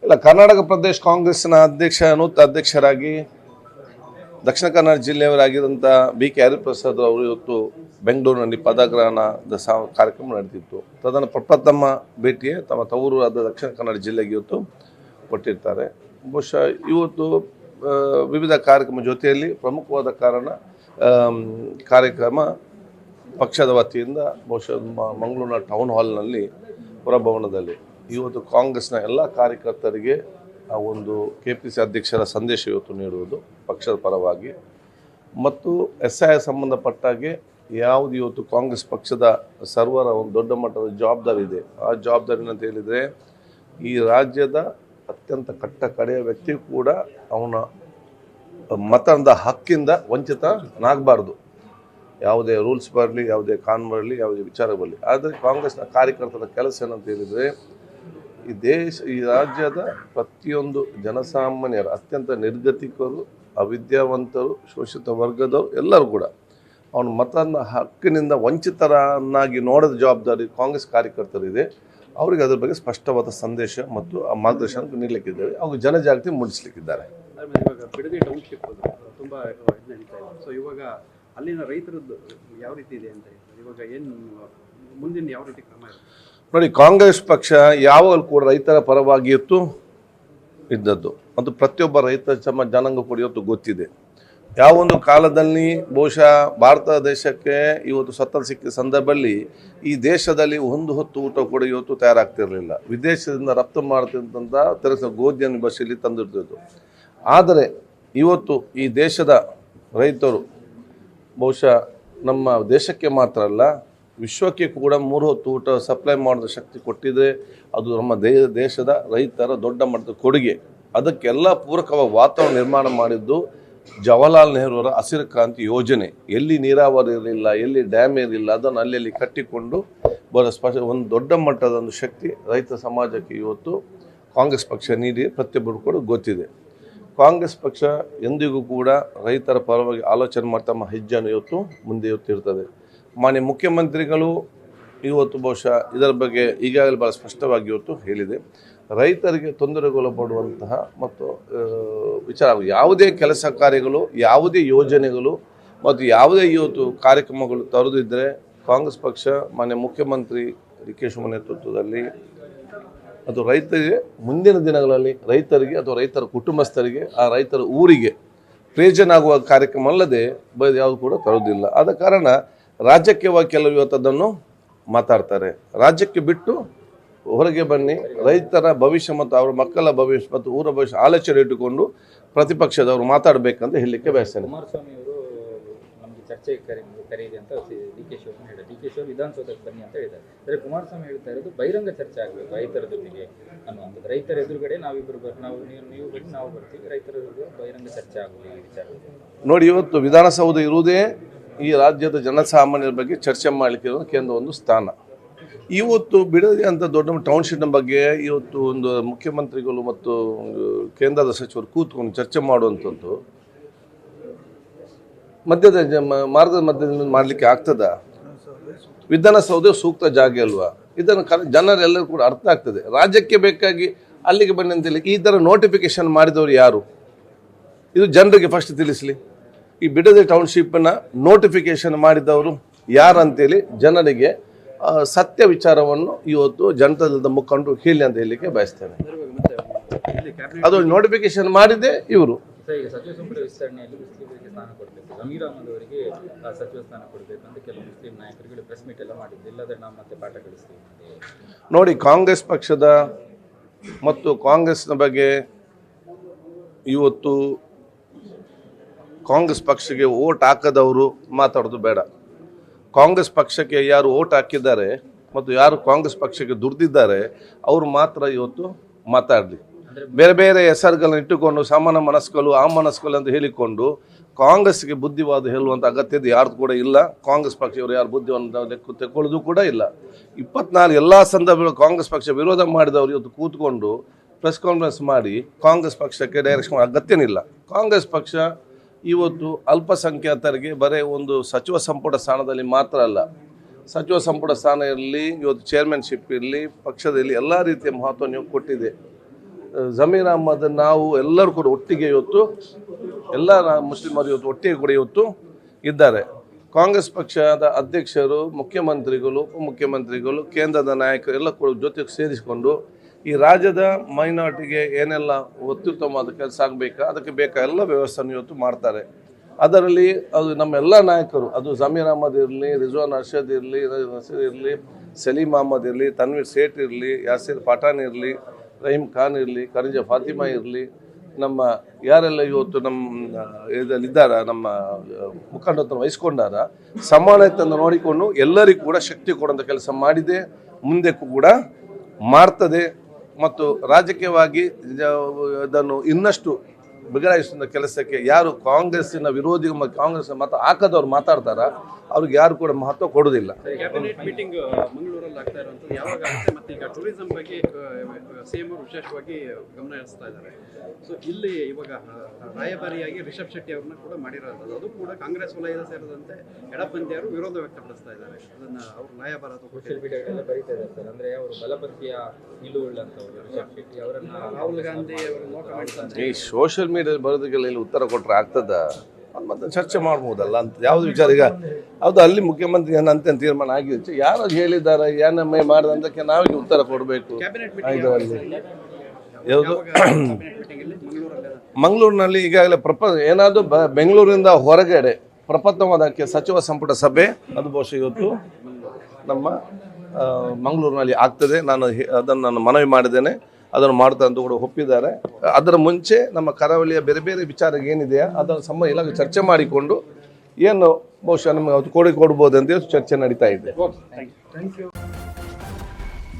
ಇಲ್ಲ, ಕರ್ನಾಟಕ ಪ್ರದೇಶ ಕಾಂಗ್ರೆಸ್ನ ನೂತನ ಅಧ್ಯಕ್ಷರಾಗಿ ದಕ್ಷಿಣ ಕನ್ನಡ ಜಿಲ್ಲೆಯವರಾಗಿದ್ದಂಥ BK ಹರಿಪ್ರಸಾದ್ ಅವರು ಇವತ್ತು ಬೆಂಗಳೂರಿನಲ್ಲಿ ಪದಗ್ರಹಣದ ಕಾರ್ಯಕ್ರಮ ನಡೆದಿತ್ತು. ಪ್ರಪ್ರಥಮ ಭೇಟಿಯೇ ತಮ್ಮ ತವರೂರಾದ ದಕ್ಷಿಣ ಕನ್ನಡ ಜಿಲ್ಲೆಗೆ ಇವತ್ತು ಕೊಟ್ಟಿರ್ತಾರೆ. ಬಹುಶಃ ಇವತ್ತು ವಿವಿಧ ಕಾರ್ಯಕ್ರಮ ಜೊತೆಯಲ್ಲಿ ಪ್ರಮುಖವಾದ ಕಾರ್ಯಕ್ರಮ ಪಕ್ಷದ ವತಿಯಿಂದ ಬಹುಶಃ ಮಂಗಳೂರಿನ ಟೌನ್ ಹಾಲ್ನಲ್ಲಿ ಹೊರಭವನದಲ್ಲಿ ಇವತ್ತು ಕಾಂಗ್ರೆಸ್ನ ಎಲ್ಲ ಕಾರ್ಯಕರ್ತರಿಗೆ ಆ ಒಂದು KPC ಅಧ್ಯಕ್ಷರ ಸಂದೇಶ ಇವತ್ತು ನೀಡುವುದು ಪಕ್ಷದ ಪರವಾಗಿ ಮತ್ತು SI ಸಂಬಂಧಪಟ್ಟಾಗೆ ಯಾವುದು ಇವತ್ತು ಕಾಂಗ್ರೆಸ್ ಪಕ್ಷದ ಸರ್ವರ ಒಂದು ದೊಡ್ಡ ಮಟ್ಟದ ಜವಾಬ್ದಾರಿ ಇದೆ. ಆ ಜವಾಬ್ದಾರಿ ಅಂತ ಹೇಳಿದರೆ ಈ ರಾಜ್ಯದ ಅತ್ಯಂತ ಕಡೆಯ ವ್ಯಕ್ತಿ ಕೂಡ ಅವನ ಮತದ ಹಕ್ಕಿಂದ ವಂಚಿತನಾಗಬಾರ್ದು. ಯಾವುದೇ ರೂಲ್ಸ್ ಬರಲಿ, ಯಾವುದೇ ಕಾನೂನು ಬರಲಿ, ಯಾವುದೇ ವಿಚಾರ ಬರಲಿ. ಆದರೆ ಕಾಂಗ್ರೆಸ್ನ ಕಾರ್ಯಕರ್ತರ ಕೆಲಸ ಏನಂತ ಹೇಳಿದರೆ ಈ ರಾಜ್ಯದ ಪ್ರತಿಯೊಂದು ಜನಸಾಮಾನ್ಯರು, ಅತ್ಯಂತ ನಿರ್ಗತಿಕರು, ಅವಿದ್ಯಾವಂತರು, ಶೋಷಿತ ವರ್ಗದವರು ಎಲ್ಲರೂ ಕೂಡ ಅವನ ಮತದ ಹಕ್ಕಿನಿಂದ ವಂಚಿತರನ್ನಾಗಿ ನೋಡೋದ ಜವಾಬ್ದಾರಿ ಕಾಂಗ್ರೆಸ್ ಕಾರ್ಯಕರ್ತರಿದೆ. ಅವರಿಗೆ ಅದರ ಬಗ್ಗೆ ಸ್ಪಷ್ಟವಾದ ಸಂದೇಶ ಮತ್ತು ಮಾರ್ಗದರ್ಶನ ನೀಡಲಿಕ್ಕಿದ್ದಾರೆ. ಅವರು ಜನಜಾಗೃತಿ ಮೂಡಿಸಲಿಕ್ಕಿದ್ದಾರೆ. ಬಿಡದಿ ಟೌನ್ಶಿಪ್ ತುಂಬ ನಡೀತಾ ಇದೆ. ಸೊ ಇವಾಗ ಅಲ್ಲಿನ ರೈತರದ್ದು ಯಾವ ರೀತಿ ಇದೆ ಅಂತ ಇವಾಗ ಏನು ಮುಂದಿನ ಯಾವ ರೀತಿ ಕ್ರಮ ಇದೆ? ನೋಡಿ, ಕಾಂಗ್ರೆಸ್ ಪಕ್ಷ ಯಾವಾಗಲೂ ಕೂಡ ರೈತರ ಪರವಾಗಿ ಇದ್ದದ್ದು ಮತ್ತು ಪ್ರತಿಯೊಬ್ಬ ರೈತ ಜನಾಂಗ ಕೂಡ ಇವತ್ತು ಗೊತ್ತಿದೆ. ಯಾವೊಂದು ಕಾಲದಲ್ಲಿ ಬಹುಶಃ ಭಾರತ ದೇಶಕ್ಕೆ ಇವತ್ತು ಸ್ವತಂತ್ರ ಸಿಕ್ಕಿದ ಸಂದರ್ಭದಲ್ಲಿ ಈ ದೇಶದಲ್ಲಿ ಒಂದು ಹೊತ್ತು ಊಟ ಕೂಡ ಇವತ್ತು ತಯಾರಾಗ್ತಿರಲಿಲ್ಲ. ವಿದೇಶದಿಂದ ರಫ್ತು ಮಾಡ್ತಿದ್ದಂಥ ಗೋಧಿಯನ್ನು ಬಸ್ಸಲ್ಲಿ ತಂದಿರ್ತಿದ್ದು. ಆದರೆ ಇವತ್ತು ಈ ದೇಶದ ರೈತರು ಬಹುಶಃ ನಮ್ಮ ದೇಶಕ್ಕೆ ಮಾತ್ರ ಅಲ್ಲ, ವಿಶ್ವಕ್ಕೆ ಕೂಡ 3 ಹೊತ್ತು ಊಟ ಸಪ್ಲೈ ಮಾಡೋದ ಶಕ್ತಿ ಕೊಟ್ಟಿದೆ. ಅದು ನಮ್ಮ ದೇಶದ ರೈತರ ದೊಡ್ಡ ಮಟ್ಟದ ಕೊಡುಗೆ. ಅದಕ್ಕೆಲ್ಲ ಪೂರಕವಾಗಿ ವಾತಾವರಣ ನಿರ್ಮಾಣ ಮಾಡಿದ್ದು ಜವಾಹರ್ಲಾಲ್ ನೆಹರೂರ ಹಸಿರು ಕ್ರಾಂತಿ ಯೋಜನೆ. ಎಲ್ಲಿ ನೀರಾವರಿ ಇರಲಿಲ್ಲ, ಎಲ್ಲಿ ಡ್ಯಾಮ್ ಇರಲಿಲ್ಲ, ಅದನ್ನು ಅಲ್ಲಿ ಕಟ್ಟಿಕೊಂಡು ಒಂದು ದೊಡ್ಡ ಮಟ್ಟದ ಒಂದು ಶಕ್ತಿ ರೈತ ಸಮಾಜಕ್ಕೆ ಇವತ್ತು ಕಾಂಗ್ರೆಸ್ ಪಕ್ಷ ನೀಡಿ ಪ್ರತಿಯೊಬ್ಬರು ಕೂಡ ಗೊತ್ತಿದೆ. ಕಾಂಗ್ರೆಸ್ ಪಕ್ಷ ಎಂದಿಗೂ ಕೂಡ ರೈತರ ಪರವಾಗಿ ಆಲೋಚನೆ ಮಾಡಿ ತಮ್ಮ ಹೆಜ್ಜೆಯನ್ನು ಇವತ್ತು ಮುಂದೆ ಇರ್ತದೆ. ಮಾನ್ಯ ಮುಖ್ಯಮಂತ್ರಿಗಳು ಇವತ್ತು ಬಹುಶಃ ಇದರ ಬಗ್ಗೆ ಈಗಾಗಲೇ ಭಾಳ ಸ್ಪಷ್ಟವಾಗಿ ಇವತ್ತು ಹೇಳಿದೆ. ರೈತರಿಗೆ ತೊಂದರೆಗೊಳಪಡುವಂತಹ ಮತ್ತು ವಿಚಾರ ಯಾವುದೇ ಕೆಲಸ ಕಾರ್ಯಗಳು, ಯಾವುದೇ ಯೋಜನೆಗಳು ಮತ್ತು ಯಾವುದೇ ಇವತ್ತು ಕಾರ್ಯಕ್ರಮಗಳು ತರದಿದ್ದರೆ ಕಾಂಗ್ರೆಸ್ ಪಕ್ಷ ಮಾನ್ಯ ಮುಖ್ಯಮಂತ್ರಿ DK ಶಿವಕುಮಾರ್ ನೇತೃತ್ವದಲ್ಲಿ ಅದು ರೈತರಿಗೆ ಮುಂದಿನ ದಿನಗಳಲ್ಲಿ ರೈತರಿಗೆ ಅಥವಾ ರೈತರ ಕುಟುಂಬಸ್ಥರಿಗೆ, ಆ ರೈತರ ಊರಿಗೆ ಪ್ರಯೋಜನ ಆಗುವ ಕಾರ್ಯಕ್ರಮ ಅಲ್ಲದೆ ಯಾವುದು ಕೂಡ ತರೋದಿಲ್ಲ. ಆದ ಕಾರಣ ರಾಜ್ಯಕ್ಕೆ ಕೆಲವು ಇವತ್ತದನ್ನು ಮಾತಾಡ್ತಾರೆ. ರಾಜ್ಯಕ್ಕೆ ಬಿಟ್ಟು ಹೊರಗೆ ಬನ್ನಿ, ರೈತರ ಭವಿಷ್ಯ ಮತ್ತು ಅವರ ಮಕ್ಕಳ ಭವಿಷ್ಯ ಮತ್ತು ಊರ ಭವಿಷ್ಯ ಆಲೋಚನೆ ಇಟ್ಟುಕೊಂಡು ಪ್ರತಿಪಕ್ಷದವರು ಮಾತಾಡಬೇಕಂತ ಹೇಳಲಿಕ್ಕೆ ಬಯಸ್ತೇನೆ. ಕುಮಾರಸ್ವಾಮಿ ಅವರು ನಮಗೆ ಚರ್ಚೆಗೆ ಕರೀರಿ ಅಂತ DK ಶಿವಕುಮಾರ್ ಹೇಳಿದ್ದಾರೆ. DK ಶಿವಕುಮಾರ್ ವಿಧಾನಸೌಧಕ್ಕೆ ಬನ್ನಿ ಅಂತ ಹೇಳಿದ್ದಾರೆ. ಆದರೆ ಕುಮಾರಸ್ವಾಮಿ ಹೇಳ್ತಾ ಇರೋದು ಬಹಿರಂಗ ಚರ್ಚೆ ಆಗಬೇಕು ರೈತರ ಜೊತೆಗೆ ಅನ್ನುವಂಥದ್ದು. ರೈತರ ಎದುರುಗಡೆ ನಾವಿಬ್ಬರು ನೀವು ಬನ್ನಿ, ನಾವು ಬರ್ತೀವಿ, ರೈತರ ಎದುರುಗಡೆ ಬಹಿರಂಗ ಚರ್ಚೆ ಆಗಲಿ ಈ ವಿಚಾರದಲ್ಲಿ. ನೋಡಿ, ಇವತ್ತು ವಿಧಾನಸೌಧ ಇರುವುದೇ ಈ ರಾಜ್ಯದ ಜನಸಾಮಾನ್ಯರ ಬಗ್ಗೆ ಚರ್ಚೆ ಮಾಡಲಿಕ್ಕೆ ಕೇಂದ್ರ ಒಂದು ಸ್ಥಾನ. ಇವತ್ತು ಬಿಡದಿ ಅಂತ ದೊಡ್ಡ ಟೌನ್ಶಿಪ್ನ ಬಗ್ಗೆ ಇವತ್ತು ಒಂದು ಮುಖ್ಯಮಂತ್ರಿಗಳು ಮತ್ತು ಕೇಂದ್ರದ ಸಚಿವರು ಕೂತ್ಕೊಂಡು ಚರ್ಚೆ ಮಾಡುವಂಥದ್ದು ಮಾರ್ಗದ ಮಧ್ಯದಲ್ಲಿ ಮಾಡಲಿಕ್ಕೆ ಆಗ್ತದ? ವಿಧಾನಸೌಧ ಸೂಕ್ತ ಜಾಗ ಅಲ್ವಾ? ಇದನ್ನು ಜನರೆಲ್ಲರೂ ಕೂಡ ಅರ್ಥ ಆಗ್ತದೆ. ರಾಜ್ಯಕ್ಕೆ ಬೇಕಾಗಿ ಅಲ್ಲಿಗೆ ಬನ್ನಿ ಅಂತೇಳಿ ಈ ಥರ ನೋಟಿಫಿಕೇಶನ್ ಮಾಡಿದವರು ಯಾರು? ಇದು ಜನರಿಗೆ ಫಸ್ಟ್ ತಿಳಿಸಲಿ. ಈ ಬಿಡದಿ ಟೌನ್ಶಿಪ್ನ ನೋಟಿಫಿಕೇಶನ್ ಮಾಡಿದವರು ಯಾರಂತೇಳಿ ಜನರಿಗೆ ಸತ್ಯ ವಿಚಾರವನ್ನು ಇವತ್ತು ಜನತಾದಳದ ಮುಖಂಡರು ಹೇಳಿ ಅಂತ ಹೇಳಲಿಕ್ಕೆ ಬಯಸ್ತೇನೆ. ಅದು ನೋಟಿಫಿಕೇಶನ್ ಮಾಡಿದೆ ಇವರು. ಸಚಿವ ಸಂಪುಟ ವಿಸ್ತರಣೆಯಲ್ಲಿ ಮುಸ್ಲಿಮರಿಗೆ ಸ್ಥಾನ ಕೊಡಬೇಕು, ಜಮೀರ್ ಅಹಮದ್ ಅವರಿಗೆ ಸಚಿವ ಸ್ಥಾನ ಕೊಡಬೇಕು ಅಂತ ಕೆಲವು ಮುಸ್ಲಿಂ ನಾಯಕರುಗಳು ಪ್ರೆಸ್ ಮೀಟ್ ಎಲ್ಲ ಮಾಡಿದ್ದು. ಇಲ್ಲದ್ರೆ ನಾವು ಮತ್ತೆ ಪಾಠ ಕಲಿಸ್ತೀವಿ. ನೋಡಿ, ಕಾಂಗ್ರೆಸ್ ಪಕ್ಷದ ಮತ್ತು ಕಾಂಗ್ರೆಸ್ನ ಬಗ್ಗೆ ಇವತ್ತು ಕಾಂಗ್ರೆಸ್ ಪಕ್ಷಕ್ಕೆ ಓಟ್ ಹಾಕದವರು ಮಾತಾಡೋದು ಬೇಡ. ಕಾಂಗ್ರೆಸ್ ಪಕ್ಷಕ್ಕೆ ಯಾರು ಓಟ್ ಹಾಕಿದ್ದಾರೆ ಮತ್ತು ಯಾರು ಕಾಂಗ್ರೆಸ್ ಪಕ್ಷಕ್ಕೆ ದುಡ್ದಿದ್ದಾರೆ ಅವರು ಮಾತ್ರ ಇವತ್ತು ಮಾತಾಡಲಿ. ಬೇರೆ ಬೇರೆ ಹೆಸರುಗಳನ್ನ ಇಟ್ಟುಕೊಂಡು ಸಮಾನ ಮನಸ್ಕರು, ಆ ಮನಸ್ಕರು ಅಂತ ಹೇಳಿಕೊಂಡು ಕಾಂಗ್ರೆಸ್ಗೆ ಬುದ್ಧಿವಾದ ಹೇಳುವಂಥ ಅಗತ್ಯದ ಯಾರ್ದು ಕೂಡ ಇಲ್ಲ. ಕಾಂಗ್ರೆಸ್ ಪಕ್ಷವರು ಯಾರು ಬುದ್ಧಿವಾದ ಲೆಕ್ಕ ತೆಕ್ಕೊಳ್ಳೋದು ಕೂಡ ಇಲ್ಲ. 24 ಎಲ್ಲ ಸಂದರ್ಭಗಳು ಕಾಂಗ್ರೆಸ್ ಪಕ್ಷ ವಿರೋಧ ಮಾಡಿದವರು ಇವತ್ತು ಕೂತ್ಕೊಂಡು ಪ್ರೆಸ್ ಕಾನ್ಫರೆನ್ಸ್ ಮಾಡಿ ಕಾಂಗ್ರೆಸ್ ಪಕ್ಷಕ್ಕೆ ಡೈರೆಕ್ಷನ್ ಅಗತ್ಯನಿಲ್ಲ. ಕಾಂಗ್ರೆಸ್ ಪಕ್ಷ ಇವತ್ತು ಅಲ್ಪಸಂಖ್ಯಾತರಿಗೆ ಬರೀ ಒಂದು ಸಚಿವ ಸಂಪುಟ ಸ್ಥಾನದಲ್ಲಿ ಮಾತ್ರ ಅಲ್ಲ, ಸಚಿವ ಸಂಪುಟ ಸ್ಥಾನ ಇರಲಿ, ಇವತ್ತು ಚೇರ್ಮನ್ಶಿಪ್ ಇರಲಿ, ಪಕ್ಷದಲ್ಲಿ ಎಲ್ಲ ರೀತಿಯ ಮಹತ್ವ ನೀವು ಕೊಟ್ಟಿದೆ. ಜಮೀರ್ ಅಹ್ಮದ್ ನಾವು ಎಲ್ಲರೂ ಕೂಡ ಒಟ್ಟಿಗೆ ಇವತ್ತು ಎಲ್ಲ ಮುಸ್ಲಿಮರು ಇವತ್ತು ಒಟ್ಟಿಗೆ ಕೂಡ ಇವತ್ತು ಇದ್ದಾರೆ. ಕಾಂಗ್ರೆಸ್ ಪಕ್ಷದ ಅಧ್ಯಕ್ಷರು, ಮುಖ್ಯಮಂತ್ರಿಗಳು, ಉಪಮುಖ್ಯಮಂತ್ರಿಗಳು, ಕೇಂದ್ರದ ನಾಯಕರು ಎಲ್ಲ ಕೂಡ ಜೊತೆಗೆ ಸೇರಿಸಿಕೊಂಡು ಈ ರಾಜ್ಯದ ಮೈನಾರಿಟಿಗೆ ಏನೆಲ್ಲ ಅತ್ಯುತ್ತಮವಾದ ಕೆಲಸ ಆಗಬೇಕಾ ಅದಕ್ಕೆ ಬೇಕಾ ಎಲ್ಲ ವ್ಯವಸ್ಥೆಯನ್ನು ಇವತ್ತು ಮಾಡ್ತಾರೆ. ಅದರಲ್ಲಿ ಅದು ನಮ್ಮೆಲ್ಲ ನಾಯಕರು, ಅದು ಜಮೀರ್ ಅಹ್ಮದ್ ಇರಲಿ, ರಿಜ್ವಾನ್ ಅರ್ಷದ್ ಇರಲಿ, ನಸೀರ್ ಇರಲಿ, ಸಲೀಂ ಅಹ್ಮದ್ ಇರಲಿ, ತನ್ವೀರ್ ಸೇಠ್ ಇರಲಿ, ಯಾಸಿರ್ ಪಠಾಣ್ ಇರಲಿ, ರಹೀಮ್ ಖಾನ್ ಇರಲಿ, ಖರೀಜಾ ಫಾತಿಮಾ ಇರಲಿ, ನಮ್ಮ ಯಾರೆಲ್ಲ ಇವತ್ತು ನಮ್ಮ ಇದರಲ್ಲಿದ್ದಾರ ನಮ್ಮ ಮುಖಂಡತ್ವ ವಹಿಸ್ಕೊಂಡಾರ ಸಮಾನತೆಯನ್ನು ನೋಡಿಕೊಂಡು ಎಲ್ಲರಿಗೂ ಕೂಡ ಶಕ್ತಿ ಕೊಡುವಂಥ ಕೆಲಸ ಮಾಡಿದೆ, ಮುಂದೆ ಕೂಡ ಮಾಡ್ತದೆ. ಮತ್ತು ರಾಜಕೀಯವಾಗಿ ಇದನ್ನು ಇನ್ನಷ್ಟು ಬಿಗಡಾಯಿಸುವ ಕೆಲಸಕ್ಕೆ ಯಾರು ಕಾಂಗ್ರೆಸ್ಸಿನ ವಿರೋಧಿ ಕಾಂಗ್ರೆಸ್ ಮತ ಹಾಕದವ್ರು ಮಾತಾಡ್ತಾರ ಅವ್ರಿಗೆ ಯಾರು ಕೂಡ ಮಹತ್ವ ಕೊಡೋದಿಲ್ಲ. ಕ್ಯಾಬಿನೆಟ್ ಮೀಟಿಂಗ್ ಮಂಗಳೂರಲ್ಲಿ ಆಗ್ತಾ ಇರುವಂಥದ್ದು ಯಾವಾಗ ಆಗುತ್ತೆ? ಮತ್ತು ಈಗ ಟೂರಿಸಂ ಬಗ್ಗೆ ಸಿಎಂ ಅವರು ವಿಶೇಷವಾಗಿ ಗಮನ ಹರಿಸ್ತಾ ಇದ್ದಾರೆ. ಸೊ ಇಲ್ಲಿ ಇವಾಗ ರಾಯಭಾರಿಯಾಗಿ ರಿಷಬ್ ಶೆಟ್ಟಿ ಅವ್ರನ್ನ ಕೂಡ ಮಾಡಿರೋದು, ಅದು ಕೂಡ ಕಾಂಗ್ರೆಸ್ ವಲಯದ ಸೇರಿದಂತೆ ಎಡಪಂಥೀಯರು ವಿರೋಧ ವ್ಯಕ್ತಪಡಿಸ್ತಾ ಇದ್ದಾರೆ. ಅದನ್ನ ಅವರು ರಾಯಭಾರ ಸೋಷಿಯಲ್ ಮೀಡಿಯಾಗಳೆಲ್ಲ ಬರೀತಾ ಇದ್ದಾರೆ ಸರ್. ಅಂದ್ರೆ ಅವರು ಬಲಪಂಥೀಯ ನಿಲುವುಳ್ಳಂತವರು ರಿಷಬ್ ಶೆಟ್ಟಿ ಅವರನ್ನ ರಾಹುಲ್ ಗಾಂಧಿ ಅವರು ನೋಟ ಮಾಡ್ತಾರೆ. ಈ ಸೋಷಿಯಲ್ ಮೀಡಿಯಾ ಬರೋದಕ್ಕೆಲ್ಲ ಇಲ್ಲಿ ಉತ್ತರ ಕೊಟ್ಟರೆ ಆಗ್ತದ ಮತ್ತೆ ಚರ್ಚೆ ಮಾಡ್ಬೋದಲ್ಲ ಅಂತ ಯಾವ್ದು ವಿಚಾರ. ಈಗ ಹೌದು ಅಲ್ಲಿ ಮುಖ್ಯಮಂತ್ರಿ ಏನಂತ ತೀರ್ಮಾನ ಆಗಿದೆ, ಯಾರು ಹೇಳಿದ್ದಾರೆ ಏನಮ್ಮೆ ಮಾಡಿದಂತಕ್ಕೆ ನಾವೀಗ ಉತ್ತರ ಕೊಡಬೇಕು. ಇದರಲ್ಲಿ ಯಾವುದು ಮಂಗಳೂರಿನಲ್ಲಿ ಈಗಾಗಲೇ ಏನಾದರೂ ಬೆಂಗಳೂರಿನಿಂದ ಹೊರಗಡೆ ಪ್ರಪ್ರಥಮದಕ್ಕೆ ಸಚಿವ ಸಂಪುಟ ಸಭೆ ಅದು ಬಹುಶಃ ಇವತ್ತು ನಮ್ಮ ಮಂಗಳೂರಿನಲ್ಲಿ ಆಗ್ತದೆ. ನಾನು ಮನವಿ ಮಾಡಿದ್ದೇನೆ, ಅದನ್ನು ಮಾಡ್ತಾ ಅಂತ ಕೂಡ ಒಪ್ಪಿದ್ದಾರೆ. ಅದರ ಮುಂಚೆ ನಮ್ಮ ಕರಾವಳಿಯ ಬೇರೆ ಬೇರೆ ವಿಚಾರ ಏನಿದೆಯಾ ಅದನ್ನು ಎಲ್ಲ ಚರ್ಚೆ ಮಾಡಿಕೊಂಡು ಏನು ಬಹುಶಃ ನಮಗೆ ಅದು ಕೊಡ್ಬೋದು ಅಂತ ಚರ್ಚೆ ನಡೀತಾ ಇದೆ.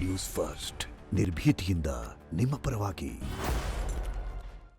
ನ್ಯೂಸ್ ಫಸ್ಟ್ ನಿರ್ಭೀತಿಯಿಂದ ನಿಮ್ಮ ಪರವಾಗಿ.